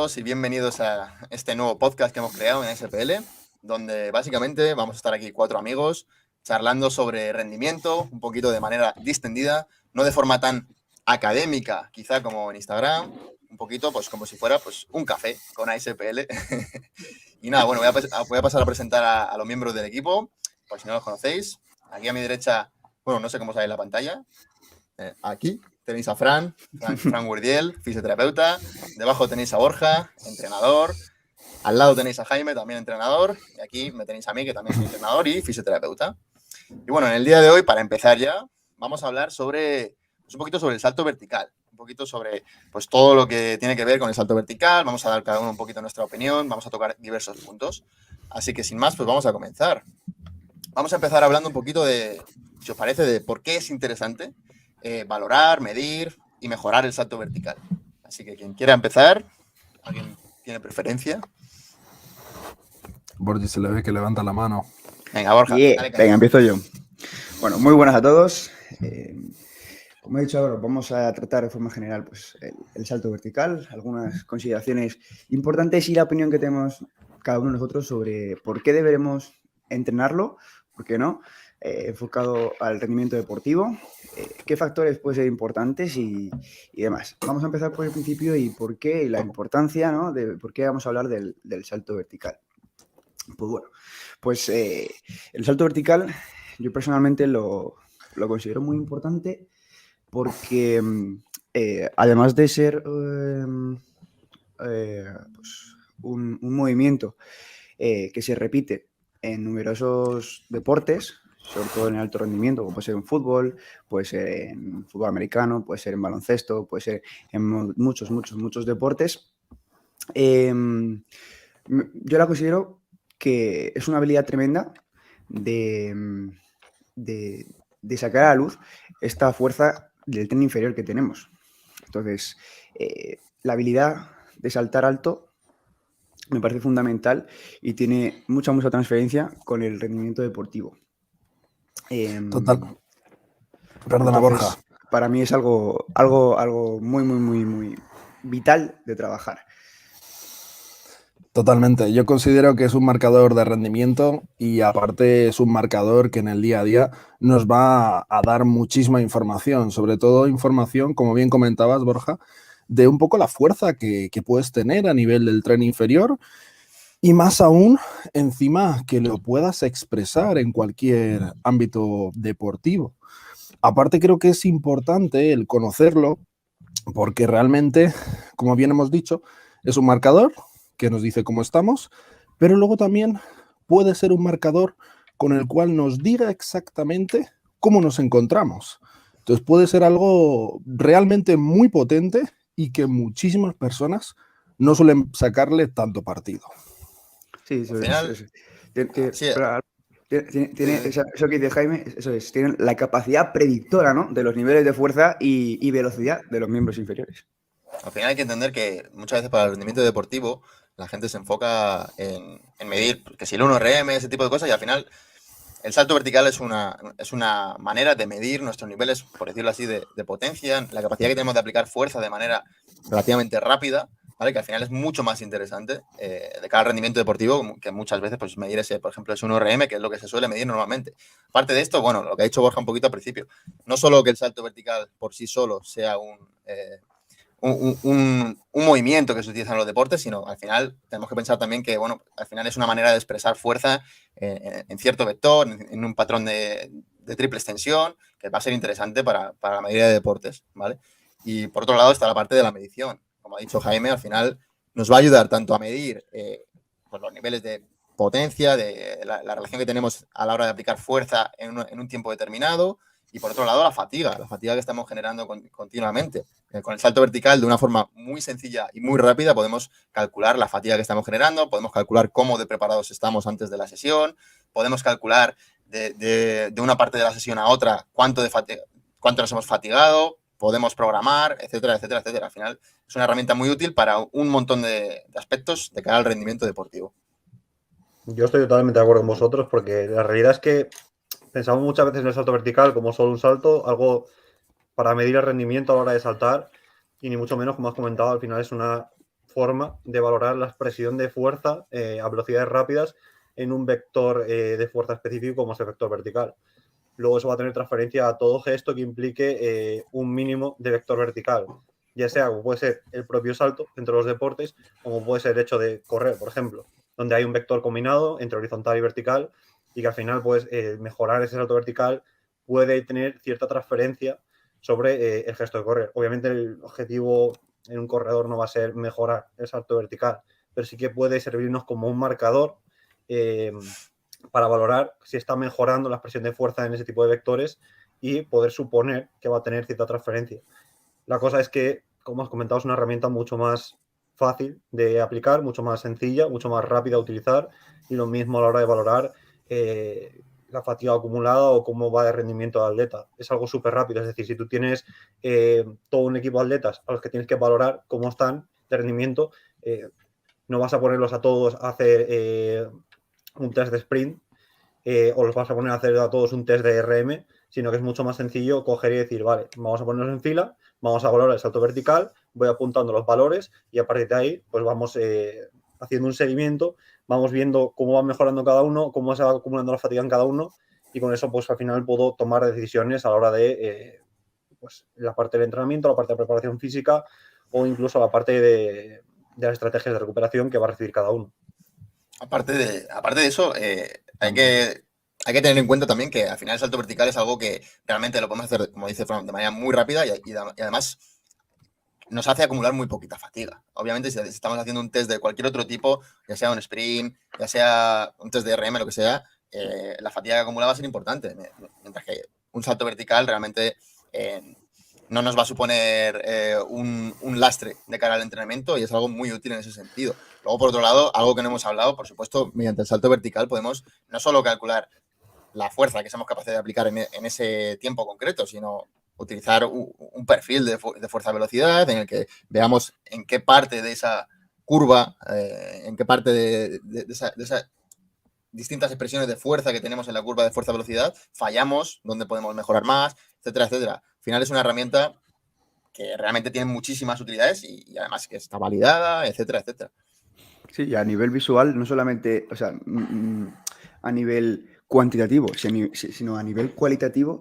todos y bienvenidos a este nuevo podcast que hemos creado en SPL, donde básicamente vamos a estar aquí 4 amigos charlando sobre rendimiento, un poquito de manera distendida, no de forma tan académica, quizá como en Instagram, un poquito pues como si fuera pues un café con ASPL. Y nada, bueno, voy a pasar a presentar a los miembros del equipo, por si no los conocéis. Aquí a mi derecha, bueno, no sé cómo sale en la pantalla, aquí tenéis a Fran Gurdiel, fisioterapeuta. Debajo tenéis a Borja, entrenador. Al lado tenéis a Jaime, también entrenador. Y aquí me tenéis a mí, que también soy entrenador y fisioterapeuta. Y bueno, en el día de hoy, para empezar ya, vamos a hablar sobre un poquito sobre el salto vertical. Un poquito sobre pues, todo lo que tiene que ver con el salto vertical. Vamos a dar cada uno un poquito nuestra opinión. Vamos a tocar diversos puntos. Así que sin más, pues vamos a comenzar. Vamos a empezar hablando un poquito de, si os parece, de por qué es interesante valorar, medir y mejorar el salto vertical. Así que quien quiera empezar, ¿alguien tiene preferencia? Borgi se le ve que levanta la mano. Venga, Borja. Yeah. Venga, empiezo yo. Bueno, muy buenas a todos. Como he dicho ahora, vamos a tratar de forma general pues, el salto vertical, algunas consideraciones importantes y la opinión que tenemos cada uno de nosotros sobre por qué deberemos entrenarlo, por qué no, enfocado al rendimiento deportivo, qué factores pueden ser importantes y demás. Vamos a empezar por el principio y por qué y la importancia, ¿no? De por qué vamos a hablar del salto vertical. Pues bueno, pues el salto vertical yo personalmente lo considero muy importante porque además de ser pues un movimiento que se repite en numerosos deportes, sobre todo en el alto rendimiento, como puede ser en fútbol, puede ser en fútbol americano, puede ser en baloncesto, puede ser en muchos deportes, yo la considero que es una habilidad tremenda de sacar a la luz esta fuerza del tren inferior que tenemos. Entonces, la habilidad de saltar alto me parece fundamental y tiene mucha transferencia con el rendimiento deportivo. Total. Perdona, entonces, Borja. Para mí es algo muy vital de trabajar. Totalmente. Yo considero que es un marcador de rendimiento y aparte es un marcador que en el día a día nos va a dar muchísima información, sobre todo información, como bien comentabas, Borja, de un poco la fuerza que puedes tener a nivel del tren inferior y más aún encima que lo puedas expresar en cualquier ámbito deportivo. Aparte creo que es importante el conocerlo porque realmente, como bien hemos dicho, es un marcador que nos dice cómo estamos, pero luego también puede ser un marcador con el cual nos diga exactamente cómo nos encontramos. Entonces puede ser algo realmente muy potente y que muchísimas personas no suelen sacarle tanto partido. Sí, eso Al final, es. Tiene eso que dice Jaime, eso es, tienen la capacidad predictora, ¿no?, de los niveles de fuerza y velocidad de los miembros inferiores. Al final hay que entender que muchas veces para el rendimiento deportivo la gente se enfoca en medir que si el 1RM, ese tipo de cosas, y al final el salto vertical es una manera de medir nuestros niveles, por decirlo así, de potencia, la capacidad que tenemos de aplicar fuerza de manera relativamente rápida, ¿vale? Que al final es mucho más interesante de cara al rendimiento deportivo que muchas veces pues, medir ese, por ejemplo, ese 1RM, que es lo que se suele medir normalmente. Aparte de esto, bueno, lo que ha dicho Borja un poquito al principio, no solo que el salto vertical por sí solo sea un movimiento que se utiliza en los deportes, sino al final tenemos que pensar también que, bueno, al final es una manera de expresar fuerza en cierto vector, en un patrón de triple extensión, que va a ser interesante para la mayoría de deportes, ¿vale? Y por otro lado está la parte de la medición. Como ha dicho Jaime, al final nos va a ayudar tanto a medir pues los niveles de potencia, de la relación que tenemos a la hora de aplicar fuerza en un tiempo determinado, y por otro lado la fatiga que estamos generando continuamente. Con el salto vertical, de una forma muy sencilla y muy rápida, podemos calcular la fatiga que estamos generando, podemos calcular cómo de preparados estamos antes de la sesión, podemos calcular de una parte de la sesión a otra cuánto nos hemos fatigado, podemos programar, etcétera, etcétera, etcétera. Al final es una herramienta muy útil para un montón de aspectos de cara al rendimiento deportivo. Yo estoy totalmente de acuerdo con vosotros porque la realidad es que pensamos muchas veces en el salto vertical como solo un salto, algo para medir el rendimiento a la hora de saltar y ni mucho menos, como has comentado, al final es una forma de valorar la expresión de fuerza a velocidades rápidas en un vector de fuerza específico como es el vector vertical. Luego eso va a tener transferencia a todo gesto que implique un mínimo de vector vertical, ya sea como puede ser el propio salto entre los deportes, como puede ser el hecho de correr, por ejemplo, donde hay un vector combinado entre horizontal y vertical y que al final pues mejorar ese salto vertical puede tener cierta transferencia sobre el gesto de correr. Obviamente el objetivo en un corredor no va a ser mejorar el salto vertical, pero sí que puede servirnos como un marcador para valorar si está mejorando la expresión de fuerza en ese tipo de vectores y poder suponer que va a tener cierta transferencia. La cosa es que, como has comentado, es una herramienta mucho más fácil de aplicar, mucho más sencilla, mucho más rápida de utilizar y lo mismo a la hora de valorar la fatiga acumulada o cómo va de rendimiento del atleta. Es algo súper rápido, es decir, si tú tienes todo un equipo de atletas a los que tienes que valorar cómo están de rendimiento, no vas a ponerlos a todos a hacer un test de sprint o los vas a poner a hacer a todos un test de RM, sino que es mucho más sencillo coger y decir, vale, vamos a ponernos en fila, vamos a valorar el salto vertical, voy apuntando los valores y a partir de ahí pues vamos haciendo un seguimiento, vamos viendo cómo va mejorando cada uno, cómo se va acumulando la fatiga en cada uno y con eso pues al final puedo tomar decisiones a la hora de pues la parte del entrenamiento, la parte de preparación física o incluso la parte de las estrategias de recuperación que va a recibir cada uno. Aparte de eso, hay que tener en cuenta también que al final el salto vertical es algo que realmente lo podemos hacer, como dice Fran, de manera muy rápida y además nos hace acumular muy poquita fatiga. Obviamente, si estamos haciendo un test de cualquier otro tipo, ya sea un sprint, ya sea un test de RM, lo que sea, la fatiga que acumula va a ser importante. Mientras que un salto vertical realmente no nos va a suponer un lastre de cara al entrenamiento y es algo muy útil en ese sentido. Luego, por otro lado, algo que no hemos hablado, por supuesto, mediante el salto vertical podemos no solo calcular la fuerza que somos capaces de aplicar en ese tiempo concreto, sino utilizar un perfil de fuerza-velocidad en el que veamos en qué parte de esa curva, en qué parte de esas distintas expresiones de fuerza que tenemos en la curva de fuerza-velocidad fallamos, dónde podemos mejorar más, etcétera, etcétera. Al final es una herramienta que realmente tiene muchísimas utilidades y además que está validada, etcétera, etcétera. Sí, y a nivel visual, no solamente, o sea, a nivel cuantitativo, sino a nivel cualitativo,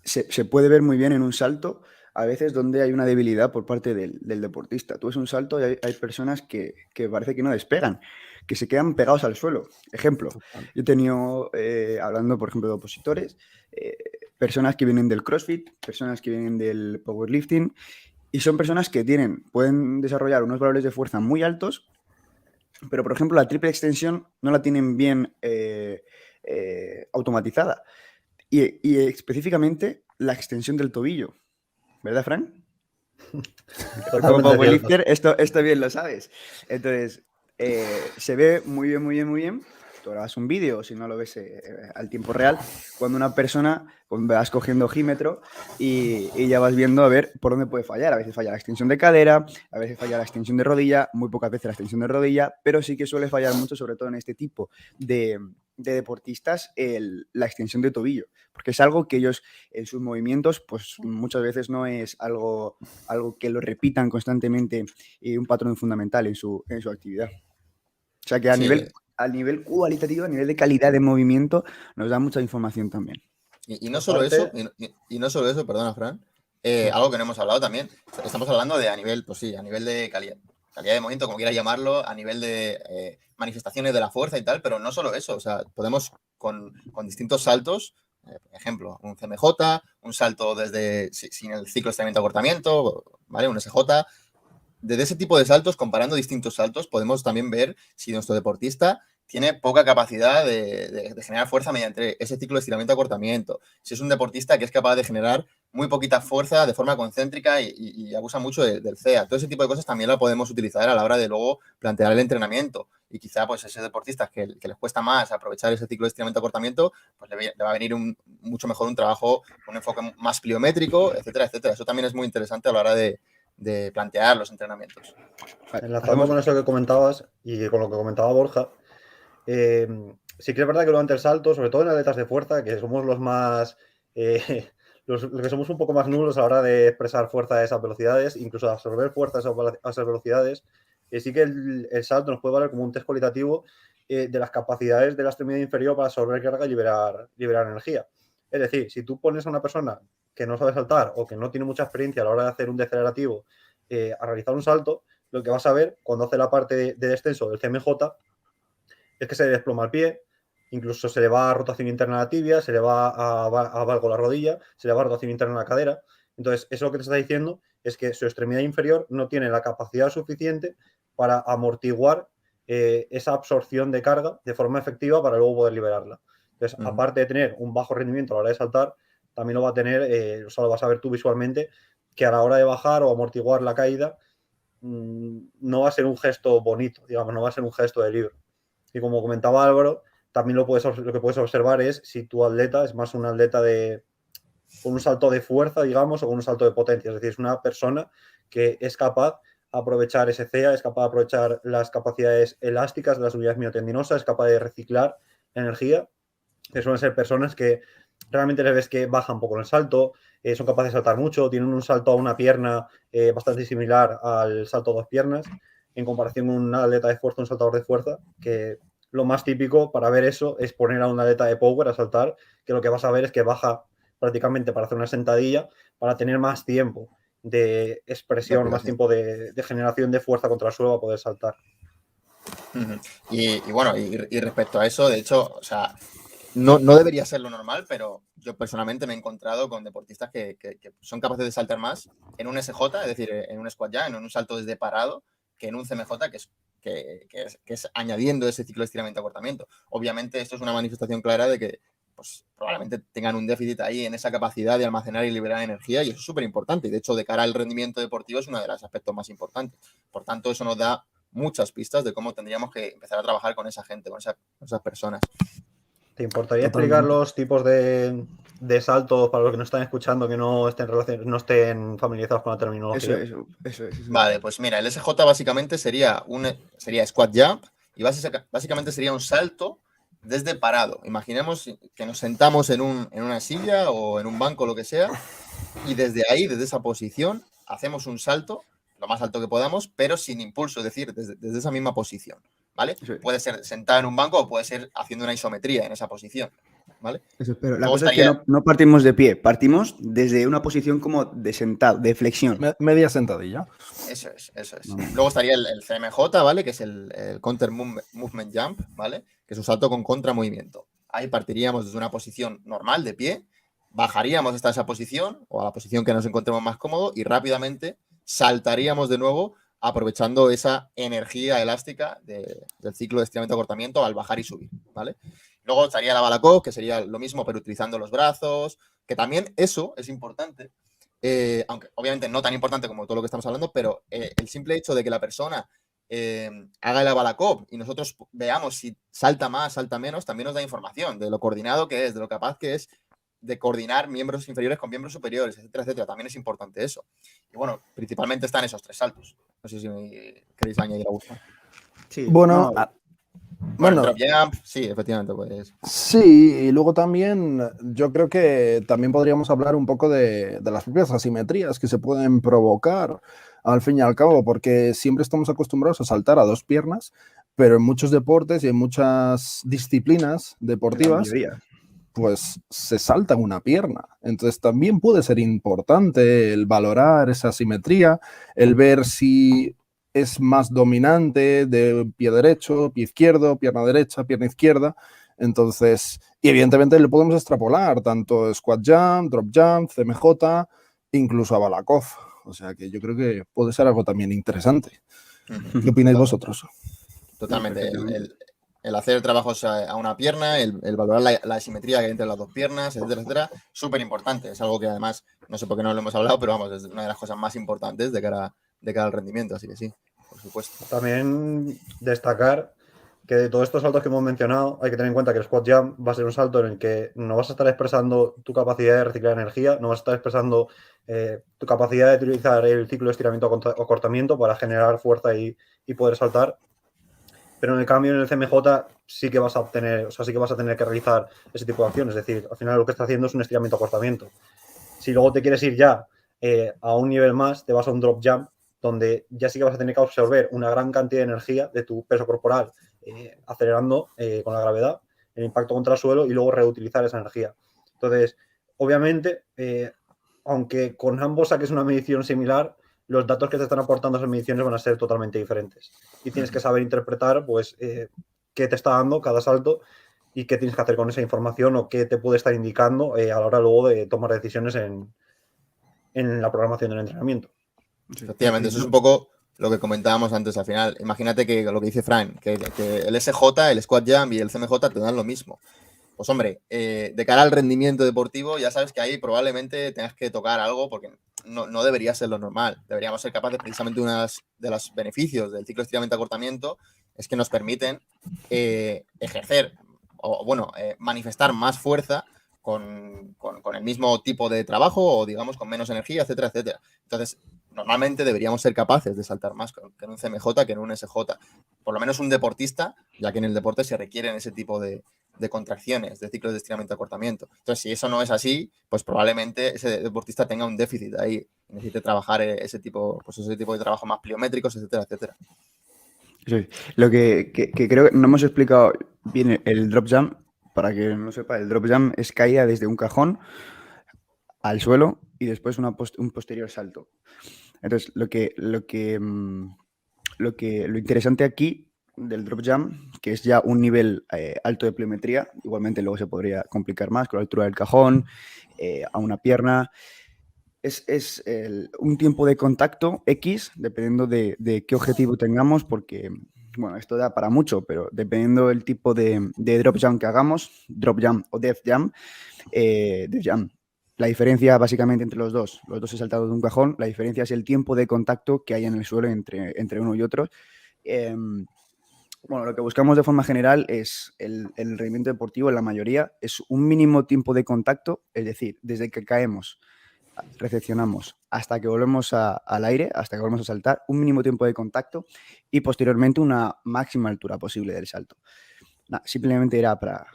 se puede ver muy bien en un salto a veces donde hay una debilidad por parte del deportista. Tú ves un salto y hay personas que parece que no despegan, que se quedan pegados al suelo. Ejemplo, yo he tenido, hablando por ejemplo de opositores, personas que vienen del CrossFit, personas que vienen del powerlifting y son personas que pueden desarrollar unos valores de fuerza muy altos, pero por ejemplo la triple extensión no la tienen bien automatizada. Y específicamente la extensión del tobillo. ¿Verdad, Frank? Como powerlifter, esto bien lo sabes. Entonces, se ve muy bien, muy bien, muy bien. Tú grabas un vídeo, si no lo ves al tiempo real, cuando una persona pues, vas cogiendo ojímetro y ya vas viendo a ver por dónde puede fallar. A veces falla la extensión de cadera, a veces falla la extensión de rodilla, muy pocas veces la extensión de rodilla, pero sí que suele fallar mucho, sobre todo en este tipo de deportistas, la extensión de tobillo, porque es algo que ellos en sus movimientos, pues muchas veces no es algo que lo repitan constantemente y un patrón fundamental en su actividad. O sea que a nivel cualitativo, a nivel de calidad de movimiento, nos da mucha información también. Y no solo eso, y no solo eso, perdona, Fran, algo que no hemos hablado también, estamos hablando de a nivel de calidad de movimiento, como quieras llamarlo, a nivel de manifestaciones de la fuerza y tal, pero no solo eso, o sea, podemos con distintos saltos, por ejemplo, un CMJ, un salto sin el ciclo de estiramiento-acortamiento, ¿vale? Un SJ. Desde ese tipo de saltos, comparando distintos saltos, podemos también ver si nuestro deportista tiene poca capacidad de generar fuerza mediante ese ciclo de estiramiento-acortamiento. Si es un deportista que es capaz de generar muy poquita fuerza de forma concéntrica y abusa mucho del CEA. Todo ese tipo de cosas también la podemos utilizar a la hora de luego plantear el entrenamiento. Y quizá pues ese deportista que les cuesta más aprovechar ese ciclo de estiramiento-acortamiento, pues le va a venir mucho mejor un trabajo, un enfoque más pliométrico, etcétera, etcétera. Eso también es muy interesante a la hora de plantear los entrenamientos. Enlazando con eso que comentabas y con lo que comentaba Borja, sí que es verdad que durante el salto, sobre todo en atletas de fuerza, que somos los más los que somos un poco más nulos a la hora de expresar fuerza a esas velocidades, incluso absorber fuerza a esas velocidades, sí que el salto nos puede valer como un test cualitativo de las capacidades de la extremidad inferior para absorber carga y liberar energía. Es decir, si tú pones a una persona que no sabe saltar o que no tiene mucha experiencia a la hora de hacer un decelerativo a realizar un salto, lo que vas a ver cuando hace la parte de descenso del CMJ es que se desploma el pie, incluso se le va a rotación interna a la tibia, se le va a valgo la rodilla, se le va a rotación interna a la cadera. Entonces, eso lo que te está diciendo es que su extremidad inferior no tiene la capacidad suficiente para amortiguar esa absorción de carga de forma efectiva para luego poder liberarla. Entonces, aparte de tener un bajo rendimiento a la hora de saltar, también lo va a tener, o sea, lo vas a ver tú visualmente, que a la hora de bajar o amortiguar la caída, no va a ser un gesto bonito, digamos, no va a ser un gesto de libro. Y como comentaba Álvaro, también lo que puedes observar es si tu atleta es más un atleta con un salto de fuerza, digamos, o con un salto de potencia. Es decir, es una persona que es capaz de aprovechar ese CEA, es capaz de aprovechar las capacidades elásticas de las unidades miotendinosas, es capaz de reciclar energía. Que suelen ser personas que realmente les ves que bajan un poco en el salto, son capaces de saltar mucho, tienen un salto a una pierna bastante similar al salto a dos piernas, en comparación con un atleta de fuerza, un saltador de fuerza, que lo más típico para ver eso es poner a un atleta de power a saltar, que lo que vas a ver es que baja prácticamente para hacer una sentadilla, para tener más tiempo de expresión, más tiempo de generación de fuerza contra el suelo para poder saltar. Y bueno, y respecto a eso, de hecho, o sea, no debería ser lo normal, pero yo personalmente me he encontrado con deportistas que son capaces de saltar más en un SJ, es decir, en un squat jump, en un salto desde parado, que en un CMJ, que es añadiendo ese ciclo de estiramiento-acortamiento. Obviamente, esto es una manifestación clara de que pues, probablemente tengan un déficit ahí en esa capacidad de almacenar y liberar energía, y eso es súper importante. Y de hecho, de cara al rendimiento deportivo, es uno de los aspectos más importantes. Por tanto, eso nos da muchas pistas de cómo tendríamos que empezar a trabajar con esa gente, con esas personas. ¿Te importaría explicar los tipos de saltos para los que no están escuchando, que no estén familiarizados con la terminología? Eso es. Vale, pues mira, el SJ básicamente sería squat jump y básicamente sería un salto desde parado. Imaginemos que nos sentamos en una silla o en un banco, lo que sea, y desde ahí, desde esa posición, hacemos un salto lo más alto que podamos, pero sin impulso, es decir, desde esa misma posición, ¿vale? Sí. Puede ser sentado en un banco o puede ser haciendo una isometría en esa posición, ¿vale? Eso, pero la cosa es que no partimos de pie, partimos desde una posición como de sentado, de flexión. Media sentadilla. Eso es. Luego estaría el CMJ, ¿vale? Que es el Counter Movement Jump, ¿vale? Que es un salto con contramovimiento. Ahí partiríamos desde una posición normal de pie, bajaríamos hasta esa posición o a la posición que nos encontremos más cómodo y rápidamente saltaríamos de nuevo aprovechando esa energía elástica del ciclo de estiramiento-acortamiento al bajar y subir, ¿vale? Luego estaría la Balakov, que sería lo mismo, pero utilizando los brazos, que también eso es importante, aunque obviamente no tan importante como todo lo que estamos hablando, pero el simple hecho de que la persona haga el Balakov y nosotros veamos si salta más, salta menos, también nos da información de lo coordinado que es, de lo capaz que es de coordinar miembros inferiores con miembros superiores, etcétera, etcétera. También es importante eso. Y bueno, principalmente están esos tres saltos. No sé si queréis añadir algo. Sí, bueno, bueno, drop jump, sí, efectivamente, pues. Sí, y luego también yo creo que también podríamos hablar un poco de las propias asimetrías que se pueden provocar al fin y al cabo, porque siempre estamos acostumbrados a saltar a dos piernas, pero en muchos deportes y en muchas disciplinas deportivas, pues se salta una pierna. Entonces también puede ser importante el valorar esa asimetría, el ver si es más dominante de pie derecho, pie izquierdo, pierna derecha, pierna izquierda. Entonces, y evidentemente le podemos extrapolar tanto squat jump, drop jump, CMJ, incluso a Balakov. O sea que yo creo que puede ser algo también interesante. ¿Qué opináis vosotros? Totalmente. El hacer trabajos a una pierna, el valorar la asimetría que hay entre las dos piernas, etcétera, etcétera, súper importante. Es algo que además, no sé por qué no lo hemos hablado, pero vamos, es una de las cosas más importantes de cara al rendimiento, así que sí, por supuesto. También destacar que de todos estos saltos que hemos mencionado, hay que tener en cuenta que el squat jump va a ser un salto en el que no vas a estar expresando tu capacidad de reciclar energía, no vas a estar expresando tu capacidad de utilizar el ciclo de estiramiento o acortamiento para generar fuerza y poder saltar. Pero en el cambio en el CMJ sí que vas a obtener, o sea, sí que vas a tener que realizar ese tipo de acciones. Es decir, al final lo que está haciendo es un estiramiento-acortamiento. Si luego te quieres ir ya a un nivel más, te vas a un drop jump, donde ya sí que vas a tener que absorber una gran cantidad de energía de tu peso corporal, acelerando con la gravedad, el impacto contra el suelo y luego reutilizar esa energía. Entonces, obviamente, aunque con ambos saques una medición similar, los datos que te están aportando esas mediciones van a ser totalmente diferentes. Y tienes que saber interpretar, pues, qué te está dando cada salto y qué tienes que hacer con esa información o qué te puede estar indicando a la hora luego de tomar decisiones en la programación del entrenamiento. Efectivamente, eso es un poco lo que comentábamos antes al final. Imagínate que lo que dice Frank, que el SJ, el Squat Jump y el CMJ te dan lo mismo. Pues hombre, de cara al rendimiento deportivo, ya sabes que ahí probablemente tengas que tocar algo porque no debería ser lo normal. Deberíamos ser capaces, precisamente uno de los beneficios del ciclo de estiramiento-acortamiento es que nos permiten ejercer o, bueno, manifestar más fuerza con el mismo tipo de trabajo o, digamos, con menos energía, etcétera, etcétera. Entonces, normalmente deberíamos ser capaces de saltar más que en un CMJ que en un SJ. Por lo menos un deportista, ya que en el deporte se requieren ese tipo de contracciones, de ciclos de estiramiento-acortamiento. Entonces, si eso no es así, pues probablemente ese deportista tenga un déficit ahí, necesite trabajar ese tipo de trabajo más pliométricos, etcétera, etcétera. Sí. Lo que creo que no hemos explicado bien el drop jump, para que no sepa, el drop jump es caída desde un cajón al suelo y después un posterior salto. Entonces, lo interesante aquí del drop jump, que es ya un nivel alto de pliometría, igualmente luego se podría complicar más con la altura del cajón, a una pierna, es un tiempo de contacto X, dependiendo de qué objetivo tengamos, porque, bueno, esto da para mucho, pero dependiendo del tipo de drop jump que hagamos, drop jump o death jump, la diferencia básicamente entre los dos he saltado de un cajón, la diferencia es el tiempo de contacto que hay en el suelo entre uno y otro. Bueno, lo que buscamos de forma general es el rendimiento deportivo, en la mayoría, es un mínimo tiempo de contacto, es decir, desde que caemos, recepcionamos hasta que volvemos al aire, hasta que volvemos a saltar, un mínimo tiempo de contacto y posteriormente una máxima altura posible del salto. Simplemente era para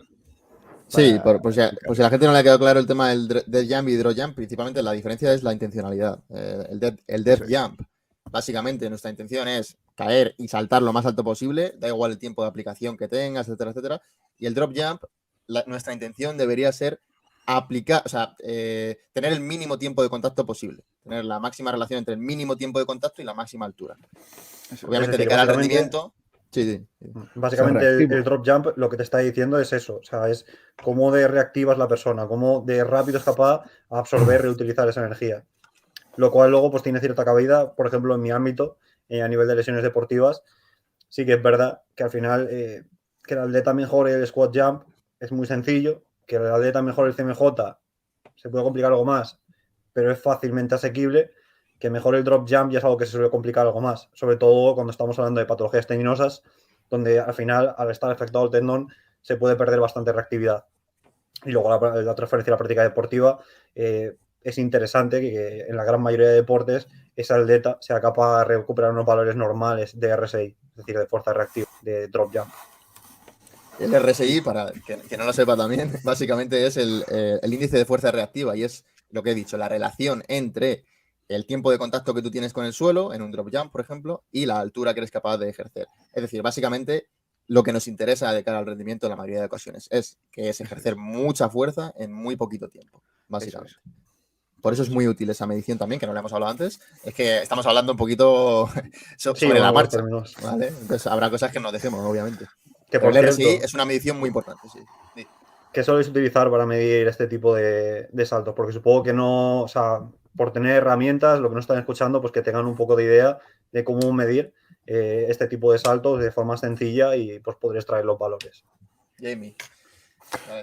Sí, por si a la gente no le ha quedado claro el tema del death jump y drop jump, principalmente la diferencia es la intencionalidad. El death jump, básicamente nuestra intención es caer y saltar lo más alto posible, da igual el tiempo de aplicación que tengas, etcétera, etcétera. Y el drop jump, nuestra intención debería ser tener el mínimo tiempo de contacto posible, tener la máxima relación entre el mínimo tiempo de contacto y la máxima altura. Obviamente, de cara al rendimiento. Sí. Básicamente el drop jump lo que te está diciendo es eso, o sea, es cómo de reactiva es la persona, cómo de rápido es capaz a absorber y reutilizar esa energía. Lo cual luego pues tiene cierta cabida, por ejemplo, en mi ámbito, a nivel de lesiones deportivas, sí que es verdad que al final que el atleta mejore el squat jump es muy sencillo, que el atleta mejore el CMJ se puede complicar algo más, pero es fácilmente asequible. Que mejor el drop jump ya es algo que se suele complicar algo más, sobre todo cuando estamos hablando de patologías tendinosas, donde al final, al estar afectado el tendón, se puede perder bastante reactividad. Y luego la transferencia a la práctica deportiva es interesante que en la gran mayoría de deportes ese atleta sea capaz de recuperar unos valores normales de RSI, es decir, de fuerza reactiva, de drop jump. El RSI, para que no lo sepa también, básicamente es el índice de fuerza reactiva y es lo que he dicho, la relación entre el tiempo de contacto que tú tienes con el suelo, en un drop jump, por ejemplo, y la altura que eres capaz de ejercer. Es decir, básicamente lo que nos interesa de cara al rendimiento en la mayoría de ocasiones es ejercer mucha fuerza en muy poquito tiempo, básicamente. Por eso es muy útil esa medición también, que no la hemos hablado antes. Es que estamos hablando un poquito sobre la marcha, ¿vale? Entonces habrá cosas que nos dejemos, obviamente. Que por el RSI es una medición muy importante, sí. ¿Qué soléis utilizar para medir este tipo de saltos? Porque supongo que no, o sea, por tener herramientas, lo que no están escuchando, pues que tengan un poco de idea de cómo medir este tipo de saltos de forma sencilla y pues poder extraer los valores. Jamie.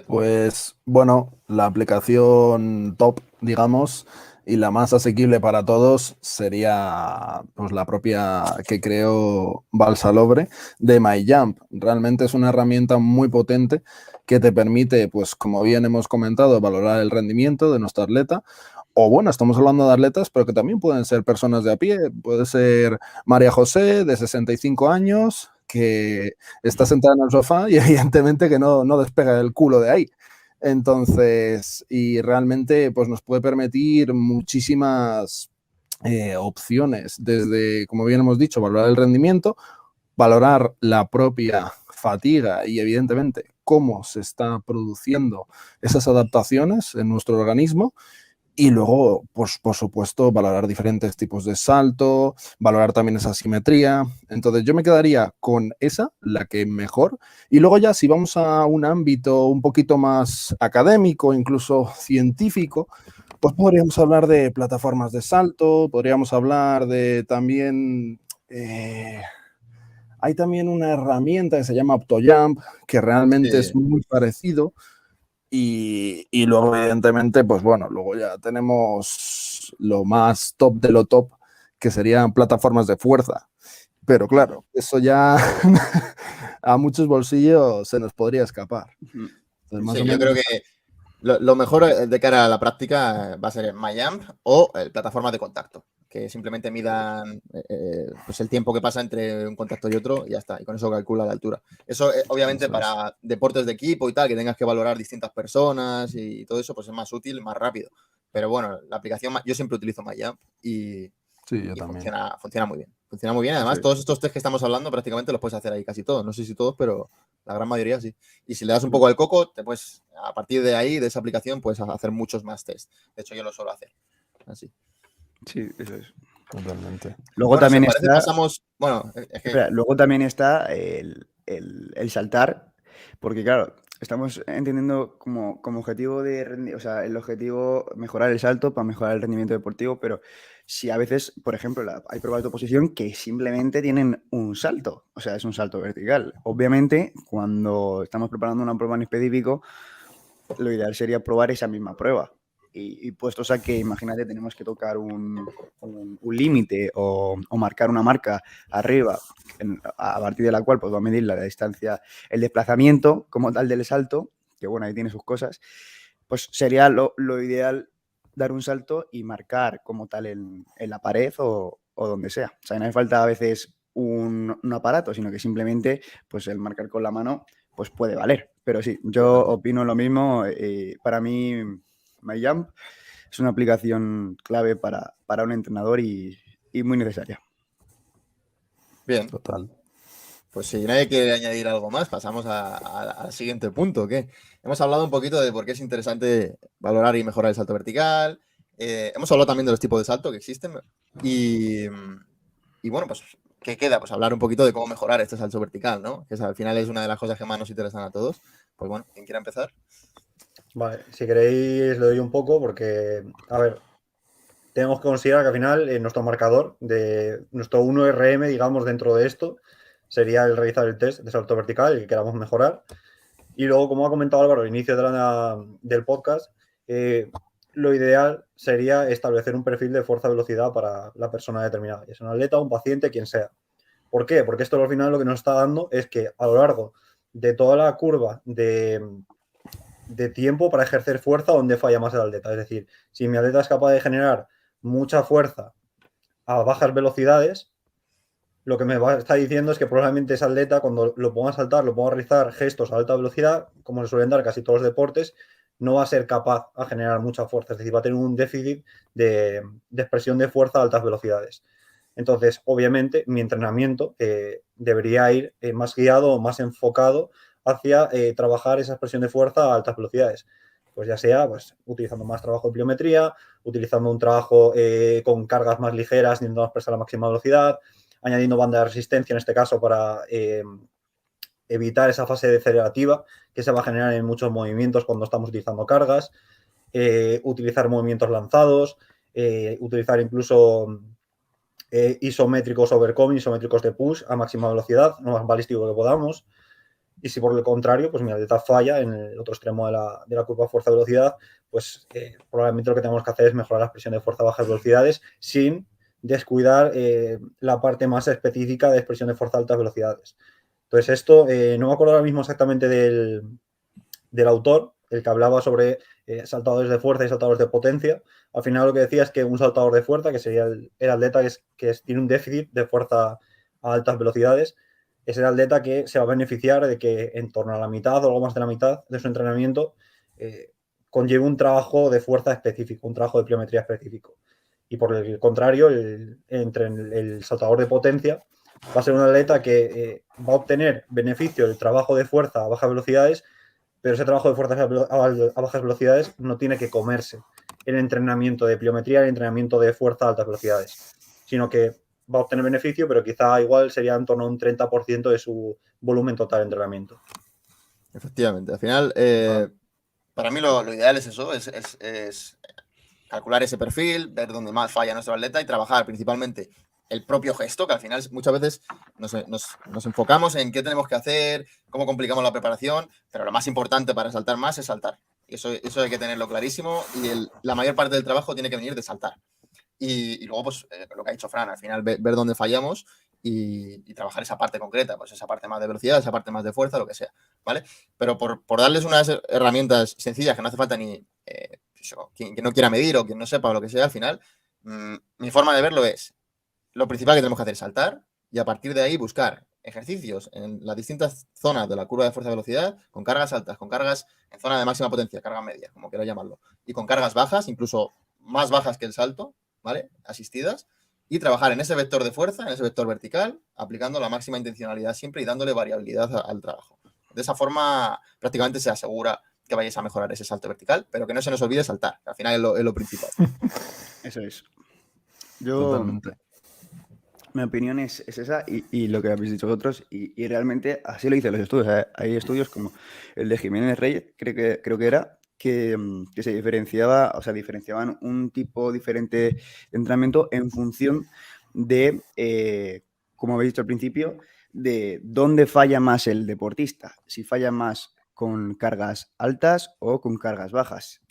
Pues bueno, la aplicación top, digamos, y la más asequible para todos sería pues la propia que creó Balsalobre de MyJump. Realmente es una herramienta muy potente que te permite, pues como bien hemos comentado, valorar el rendimiento de nuestro atleta. O bueno, estamos hablando de atletas, pero que también pueden ser personas de a pie. Puede ser María José, de 65 años, que está sentada en el sofá y evidentemente que no despega el culo de ahí. Entonces, y realmente pues nos puede permitir muchísimas opciones, desde, como bien hemos dicho, valorar el rendimiento, valorar la propia fatiga y evidentemente cómo se está produciendo esas adaptaciones en nuestro organismo. Y luego, pues, por supuesto, valorar diferentes tipos de salto, valorar también esa simetría. Entonces, yo me quedaría con esa, la que mejor. Y luego ya, si vamos a un ámbito un poquito más académico, incluso científico, pues podríamos hablar de plataformas de salto, podríamos hablar de también... hay también una herramienta que se llama OptoJump, que realmente es Sí. muy parecido. Y luego, evidentemente, pues bueno, luego ya tenemos lo más top de lo top, que serían plataformas de fuerza. Pero claro, eso ya a muchos bolsillos se nos podría escapar. Entonces, más o Sí, yo creo menos, que lo mejor de cara a la práctica va a ser MyAmp o plataformas de contacto, que simplemente midan pues el tiempo que pasa entre un contacto y otro y ya está. Y con eso calcula la altura. Eso, obviamente, eso es. para deportes de equipo y tal, que tengas que valorar distintas personas y todo eso, pues es más útil, más rápido. Pero bueno, la aplicación, yo siempre utilizo MyAmp Sí, yo y también. funciona muy bien. Funciona muy bien. Además, Sí. todos estos test que estamos hablando prácticamente los puedes hacer ahí casi todos. No sé si todos, pero la gran mayoría sí. Y si le das un poco al coco, te puedes, a partir de ahí, de esa aplicación, puedes hacer muchos más test. De hecho, yo lo suelo hacer. Así. Sí, eso es. Totalmente. Luego Bueno, si también os parece, está, pasamos. Bueno, es que. espera, luego también está el saltar, porque claro, estamos entendiendo como objetivo o sea, el objetivo mejorar el salto para mejorar el rendimiento deportivo, pero si a veces, por ejemplo, hay pruebas de oposición que simplemente tienen un salto, o sea, es un salto vertical. Obviamente, cuando estamos preparando una prueba en específico, lo ideal sería probar esa misma prueba. Y puestos a que, imagínate, tenemos que tocar un límite o marcar una marca arriba, a partir de la cual pues, va a medir la distancia, el desplazamiento como tal del salto, que bueno, ahí tiene sus cosas, pues sería lo ideal dar un salto y marcar como tal en la pared o donde sea. O sea, no hace falta a veces un aparato, sino que simplemente pues el marcar con la mano pues puede valer. Pero sí, yo Totalmente. opino lo mismo. Para mí, MyJump es una aplicación clave para un entrenador y muy necesaria. Bien. Total. Pues si nadie quiere añadir algo más, pasamos al siguiente punto. ¿Qué? Hemos hablado un poquito de por qué es interesante valorar y mejorar el salto vertical. Hemos hablado también de los tipos de salto que existen. Y, y bueno, pues, ¿qué queda? Pues hablar un poquito de cómo mejorar este salto vertical, ¿no? Que al final es una de las cosas que más nos interesan a todos. Pues bueno, ¿quién quiera empezar? Vale, si queréis le doy un poco porque, a ver, tenemos que considerar que al final nuestro marcador de nuestro 1RM, digamos, dentro de esto, sería el realizar el test de salto vertical, el que queramos mejorar. Y luego, como ha comentado Álvaro al inicio del podcast, lo ideal sería establecer un perfil de fuerza-velocidad para la persona determinada, ya sea un atleta, un paciente, quien sea. ¿Por qué? Porque esto al final lo que nos está dando es que a lo largo de toda la curva de tiempo para ejercer fuerza, donde falla más el atleta. Es decir, si mi atleta es capaz de generar mucha fuerza a bajas velocidades, lo que me está diciendo es que probablemente ese atleta, cuando lo ponga a saltar, lo ponga a realizar gestos a alta velocidad, como se suelen dar casi todos los deportes, no va a ser capaz a generar mucha fuerza. Es decir, va a tener un déficit de expresión de fuerza a altas velocidades. Entonces, obviamente, mi entrenamiento debería ir más guiado o más enfocado hacia trabajar esa expresión de fuerza a altas velocidades. Pues ya sea pues, utilizando más trabajo de pliometría, utilizando un trabajo con cargas más ligeras, intentando expresar a máxima velocidad, añadiendo banda de resistencia en este caso para evitar esa fase decelerativa que se va a generar en muchos movimientos cuando estamos utilizando cargas, utilizar movimientos lanzados, utilizar incluso isométricos overcoming, isométricos de push a máxima velocidad, lo más balístico que podamos. Y si por el contrario, pues mi atleta falla en el otro extremo de la curva fuerza-velocidad, pues probablemente lo que tenemos que hacer es mejorar la expresión de fuerza a bajas velocidades sin descuidar la parte más específica de expresión de fuerza a altas velocidades. Entonces esto, no me acuerdo ahora mismo exactamente del autor, el que hablaba sobre saltadores de fuerza y saltadores de potencia. Al final lo que decía es que un saltador de fuerza, que sería el atleta que tiene un déficit de fuerza a altas velocidades, es el atleta que se va a beneficiar de que en torno a la mitad o algo más de la mitad de su entrenamiento conlleve un trabajo de fuerza específico, un trabajo de pliometría específico. Y por el contrario, entre el saltador de potencia va a ser un atleta que va a obtener beneficio del trabajo de fuerza a bajas velocidades, pero ese trabajo de fuerza a bajas velocidades no tiene que comerse el entrenamiento de pliometría, el entrenamiento de fuerza a altas velocidades, sino que va a obtener beneficio, pero quizá igual sería en torno a un 30% de su volumen total de entrenamiento. Efectivamente. Al final, para mí lo ideal es eso, es calcular ese perfil, ver dónde más falla nuestro atleta y trabajar principalmente el propio gesto, que al final muchas veces nos enfocamos en qué tenemos que hacer, cómo complicamos la preparación, pero lo más importante para saltar más es saltar. Eso hay que tenerlo clarísimo y la mayor parte del trabajo tiene que venir de saltar. Y luego, pues, lo que ha dicho Fran, al final ver dónde fallamos y trabajar esa parte concreta, pues esa parte más de velocidad, esa parte más de fuerza, lo que sea, ¿vale? Pero por darles unas herramientas sencillas que no hace falta ni quien no quiera medir o quien no sepa o lo que sea, al final, mi forma de verlo es, lo principal que tenemos que hacer es saltar y a partir de ahí buscar ejercicios en las distintas zonas de la curva de fuerza-velocidad, con cargas altas, con cargas en zona de máxima potencia, carga media, como quiera llamarlo, y con cargas bajas, incluso más bajas que el salto, ¿vale? Asistidas, y trabajar en ese vector de fuerza, en ese vector vertical, aplicando la máxima intencionalidad siempre y dándole variabilidad al trabajo. De esa forma, prácticamente se asegura que vayáis a mejorar ese salto vertical, pero que no se nos olvide saltar, que al final es lo principal. Eso es. Totalmente. Mi opinión es esa y lo que habéis dicho vosotros, y realmente así lo dicen los estudios. ¿Eh? Hay estudios como el de Jiménez Reyes, creo que era, que se diferenciaban un tipo diferente de entrenamiento en función de, como habéis dicho al principio, de dónde falla más el deportista, si falla más con cargas altas o con cargas bajas.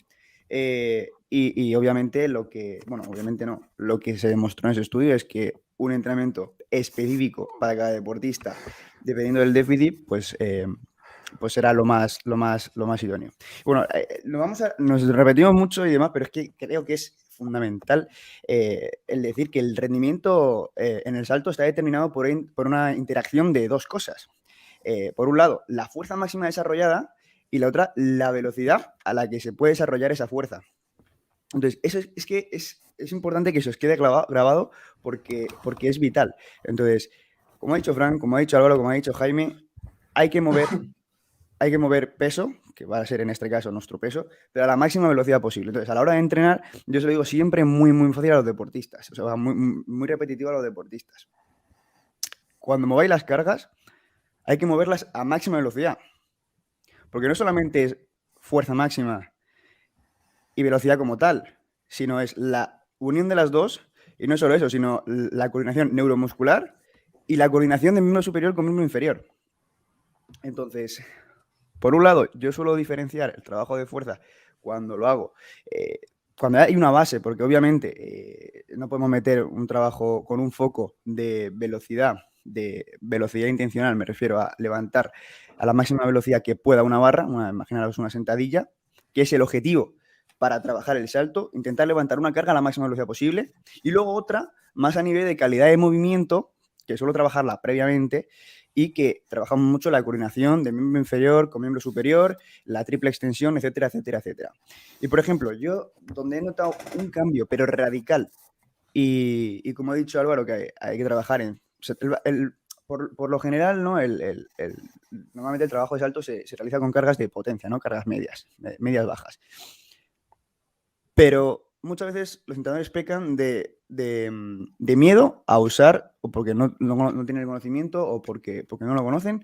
Y obviamente obviamente no, lo que se demostró en ese estudio es que un entrenamiento específico para cada deportista, dependiendo del déficit, pues será lo más idóneo. Bueno, nos repetimos mucho y demás, pero es que creo que es fundamental el decir que el rendimiento en el salto está determinado por una interacción de dos cosas. Por un lado, la fuerza máxima desarrollada y la otra, la velocidad a la que se puede desarrollar esa fuerza. Entonces, eso es importante que eso os quede grabado porque es vital. Entonces, como ha dicho Fran, como ha dicho Álvaro, como ha dicho Jaime, hay que mover peso, que va a ser en este caso nuestro peso, pero a la máxima velocidad posible. Entonces, a la hora de entrenar, yo se lo digo siempre muy, muy fácil a los deportistas, o sea, muy, muy repetitivo a los deportistas. Cuando mováis las cargas, hay que moverlas a máxima velocidad, porque no solamente es fuerza máxima y velocidad como tal, sino es la unión de las dos, y no solo eso, sino la coordinación neuromuscular y la coordinación del miembro superior con el miembro inferior. Entonces, por un lado, yo suelo diferenciar el trabajo de fuerza cuando lo hago, cuando hay una base, porque obviamente no podemos meter un trabajo con un foco de velocidad intencional, me refiero a levantar a la máxima velocidad que pueda una barra, imaginaros una sentadilla, que es el objetivo para trabajar el salto, intentar levantar una carga a la máxima velocidad posible, y luego otra más a nivel de calidad de movimiento, que suelo trabajarla previamente, y que trabajamos mucho la coordinación de miembro inferior con miembro superior, la triple extensión, etcétera, etcétera, etcétera. Y, por ejemplo, yo donde he notado un cambio, pero radical, y como ha dicho Álvaro, que hay que trabajar en... Por lo general, ¿no? Normalmente el trabajo de salto se realiza con cargas de potencia, ¿no? Cargas medias bajas. Pero muchas veces los entrenadores pecan de miedo a usar, o porque no tienen el conocimiento, o porque no lo conocen,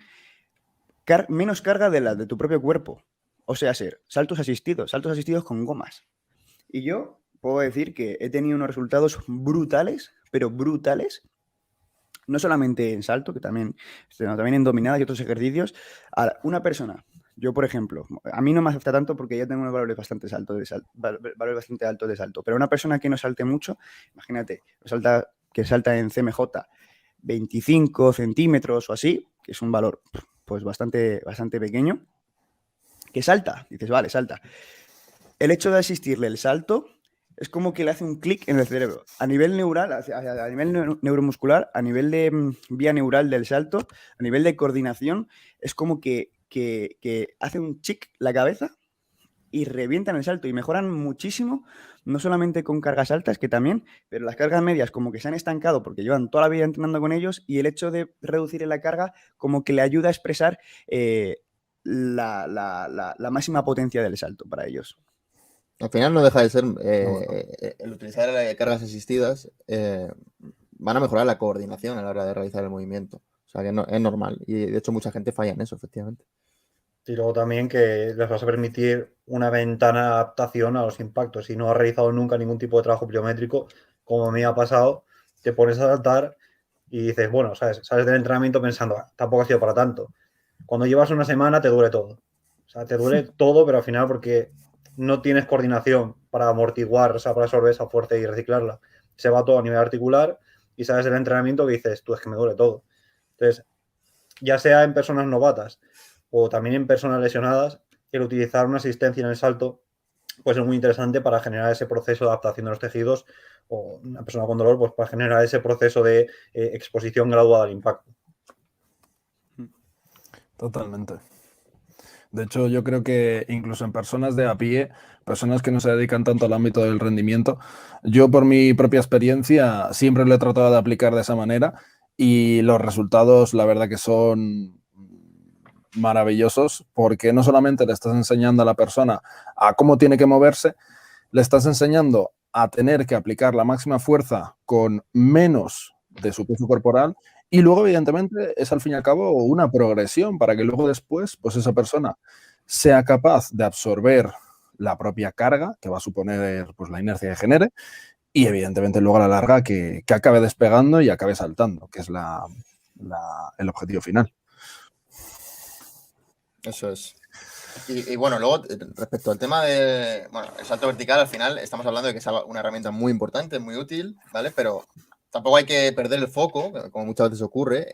menos carga de tu propio cuerpo. O sea, saltos asistidos con gomas. Y yo puedo decir que he tenido unos resultados brutales, pero brutales, no solamente en salto, que también en dominadas y otros ejercicios. A una persona, yo por ejemplo, a mí no me afecta tanto porque yo tengo unos valores bastante altos de salto, pero una persona que no salte mucho, imagínate, que salta en CMJ 25 centímetros o así, que es un valor pues bastante pequeño, que salta, dices, vale, salta. El hecho de asistirle el salto es como que le hace un clic en el cerebro. A nivel neural, a nivel neuromuscular, a nivel de vía neural del salto, a nivel de coordinación, es como que hace un chic la cabeza y revientan el salto y mejoran muchísimo, no solamente con cargas altas, que también, pero las cargas medias como que se han estancado porque llevan toda la vida entrenando con ellos y el hecho de reducir la carga como que le ayuda a expresar la máxima potencia del salto para ellos. Al final no deja de ser el utilizar cargas asistidas, van a mejorar la coordinación a la hora de realizar el movimiento. O sea que es normal. Y de hecho mucha gente falla en eso, efectivamente. Y luego también que les vas a permitir una ventana de adaptación a los impactos. Si no has realizado nunca ningún tipo de trabajo pliométrico, como a mí ha pasado, te pones a saltar y dices, bueno, sales del entrenamiento pensando, tampoco ha sido para tanto. Cuando llevas una semana te duele todo. O sea, te duele todo, pero al final porque no tienes coordinación para amortiguar, o sea, para absorber esa fuerza y reciclarla. Se va todo a nivel articular y sales del entrenamiento que dices, tú, es que me duele todo. Entonces, ya sea en personas novatas o también en personas lesionadas, el utilizar una asistencia en el salto pues es muy interesante para generar ese proceso de adaptación de los tejidos, o una persona con dolor pues para generar ese proceso de exposición gradual al impacto. Totalmente. De hecho, yo creo que incluso en personas de a pie, personas que no se dedican tanto al ámbito del rendimiento, yo por mi propia experiencia siempre lo he tratado de aplicar de esa manera y los resultados, la verdad que son maravillosos porque no solamente le estás enseñando a la persona a cómo tiene que moverse, le estás enseñando a tener que aplicar la máxima fuerza con menos de su peso corporal y luego, evidentemente, es al fin y al cabo una progresión para que luego después, pues esa persona sea capaz de absorber la propia carga que va a suponer pues, la inercia que genere y, evidentemente, luego a la larga que acabe despegando y acabe saltando, que es el objetivo final. Eso es. Y bueno, luego, respecto al tema de, bueno, el salto vertical, al final estamos hablando de que es una herramienta muy importante, muy útil, ¿vale? Pero tampoco hay que perder el foco, como muchas veces ocurre,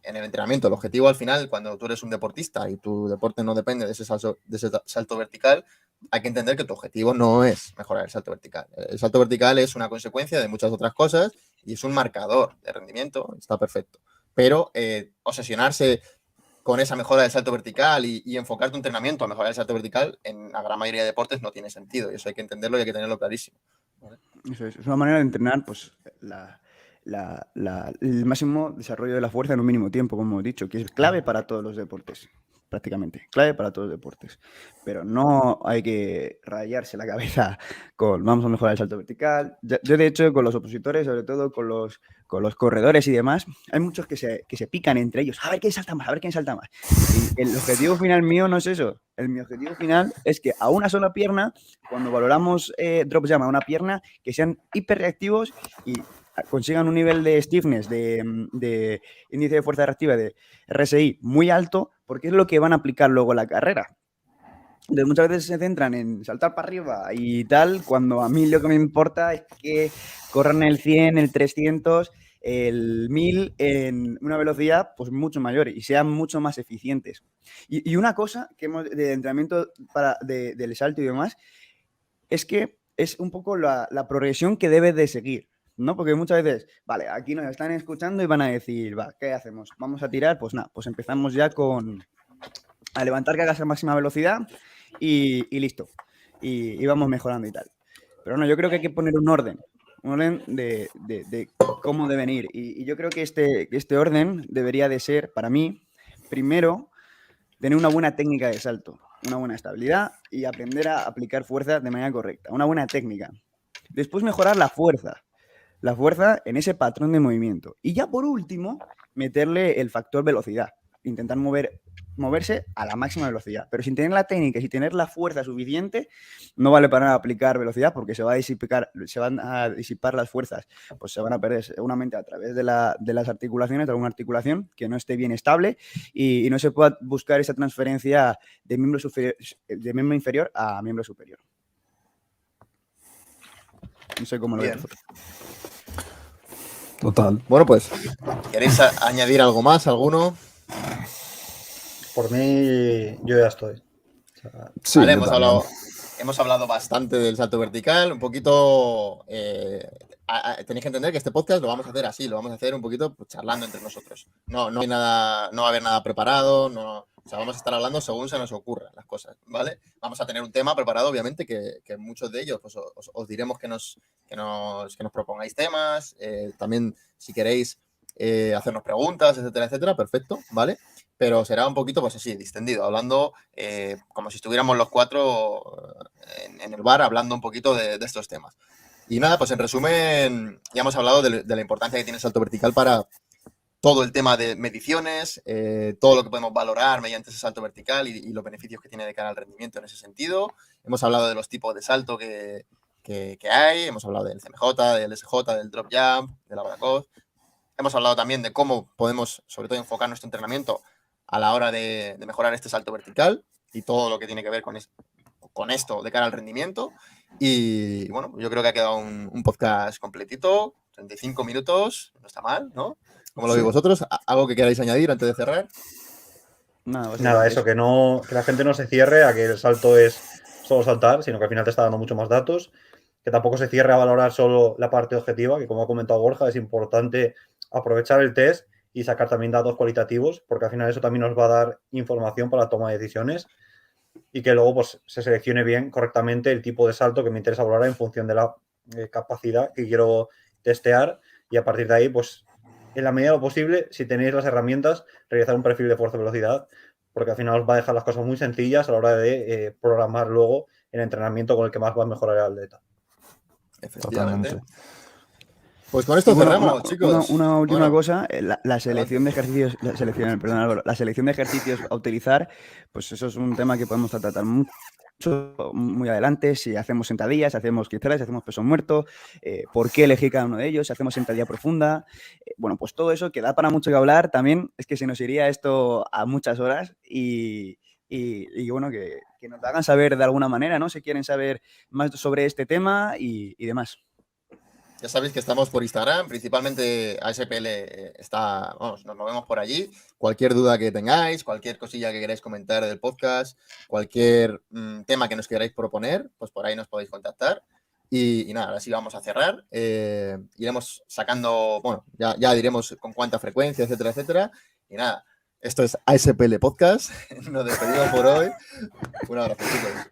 en el entrenamiento. El objetivo al final, cuando tú eres un deportista y tu deporte no depende de ese salto vertical, hay que entender que tu objetivo no es mejorar el salto vertical. El salto vertical es una consecuencia de muchas otras cosas y es un marcador de rendimiento, está perfecto. Pero obsesionarse con esa mejora del salto vertical y enfocar tu entrenamiento a mejorar el salto vertical, en la gran mayoría de deportes no tiene sentido. Y eso hay que entenderlo y hay que tenerlo clarísimo. ¿Vale? Eso es una manera de entrenar pues, el máximo desarrollo de la fuerza en un mínimo tiempo, como he dicho, que es clave para todos los deportes, prácticamente, clave para todos los deportes. Pero no hay que rayarse la cabeza con vamos a mejorar el salto vertical. Yo, de hecho, con los opositores, sobre todo con los corredores y demás, hay muchos que se pican entre ellos, a ver quién salta más, a ver quién salta más. Y el objetivo final mío no es eso. Mi objetivo final es que a una sola pierna, cuando valoramos drop jam a una pierna, que sean hiperreactivos y consigan un nivel de stiffness, de índice de fuerza reactiva, de RSI muy alto, porque es lo que van a aplicar luego en la carrera. Entonces, muchas veces se centran en saltar para arriba y tal, cuando a mí lo que me importa es que corran el 100, el 300, el 1000 en una velocidad pues mucho mayor y sean mucho más eficientes. Y una cosa que hemos de entrenamiento del salto y demás es que es un poco la progresión que debes de seguir, ¿no? Porque muchas veces, vale, aquí nos están escuchando y van a decir, va, ¿qué hacemos? ¿Vamos a tirar? Pues nada, pues empezamos ya a levantar cargas a máxima velocidad y listo. Y vamos mejorando y tal. Pero no, yo creo que hay que poner un orden de cómo deben ir. Y yo creo que este orden debería de ser, para mí, primero, tener una buena técnica de salto, una buena estabilidad y aprender a aplicar fuerza de manera correcta, una buena técnica. Después mejorar la fuerza en ese patrón de movimiento. Y ya por último, meterle el factor velocidad, intentar moverse a la máxima velocidad, pero sin tener la técnica y sin tener la fuerza suficiente, no vale para nada aplicar velocidad porque se van a disipar las fuerzas, pues se van a perder seguramente a través de las articulaciones, de alguna articulación que no esté bien estable y no se pueda buscar esa transferencia de miembro inferior a miembro superior. No sé cómo lo ves. Total. Bueno, pues, ¿queréis añadir algo más, alguno? Por mí, yo ya estoy. O sea, Sí, vale, yo hemos hablado bastante del salto vertical, un poquito. Tenéis que entender que este podcast lo vamos a hacer así, lo vamos a hacer un poquito pues, charlando entre nosotros. No hay nada, no va a haber nada preparado, no O sea, vamos a estar hablando según se nos ocurran las cosas, ¿vale? Vamos a tener un tema preparado, obviamente, que muchos de ellos pues, os diremos que nos propongáis temas. También, si queréis hacernos preguntas, etcétera, etcétera, perfecto, ¿vale? Pero será un poquito, pues así, distendido, hablando como si estuviéramos los cuatro en el bar hablando un poquito de estos temas. Y nada, pues en resumen, ya hemos hablado de la importancia que tiene el salto vertical para todo el tema de mediciones, todo lo que podemos valorar mediante ese salto vertical y los beneficios que tiene de cara al rendimiento en ese sentido. Hemos hablado de los tipos de salto que hay, hemos hablado del CMJ, del SJ, del drop jump, de la baracos. Hemos hablado también de cómo podemos, sobre todo, enfocar nuestro entrenamiento a la hora de mejorar este salto vertical y todo lo que tiene que ver con esto de cara al rendimiento. Y bueno, yo creo que ha quedado un podcast completito, 35 minutos, no está mal, ¿no? ¿Cómo lo veis vosotros? ¿Algo que queráis añadir antes de cerrar? Nada, eso, que la gente no se cierre a que el salto es solo saltar, sino que al final te está dando mucho más datos, que tampoco se cierre a valorar solo la parte objetiva, que como ha comentado Borja, es importante aprovechar el test y sacar también datos cualitativos, porque al final eso también nos va a dar información para la toma de decisiones y que luego pues se seleccione bien correctamente el tipo de salto que me interesa valorar en función de la capacidad que quiero testear y a partir de ahí pues en la medida de lo posible, si tenéis las herramientas, realizar un perfil de fuerza-velocidad, porque al final os va a dejar las cosas muy sencillas a la hora de programar luego el entrenamiento con el que más va a mejorar el atleta. Efectivamente. Totalmente. Pues con esto cerramos, chicos. Una última cosa, la selección de ejercicios, perdón, Álvaro, la selección de ejercicios a utilizar, pues eso es un tema que podemos tratar mucho muy adelante, si hacemos sentadillas, si hacemos quizelas, si hacemos peso muerto, por qué elegir cada uno de ellos, si hacemos sentadilla profunda, bueno, pues todo eso que da para mucho que hablar, también es que se nos iría esto a muchas horas y bueno, que nos hagan saber de alguna manera, ¿no? Si quieren saber más sobre este tema y demás. Ya sabéis que estamos por Instagram, principalmente ASPL nos movemos por allí. Cualquier duda que tengáis, cualquier cosilla que queráis comentar del podcast, cualquier tema que nos queráis proponer, pues por ahí nos podéis contactar. Y nada, ahora sí vamos a cerrar. Iremos sacando, bueno, ya diremos con cuánta frecuencia, etcétera, etcétera. Y nada, esto es ASPL Podcast. Nos despedimos por hoy. Un abrazo, chicos.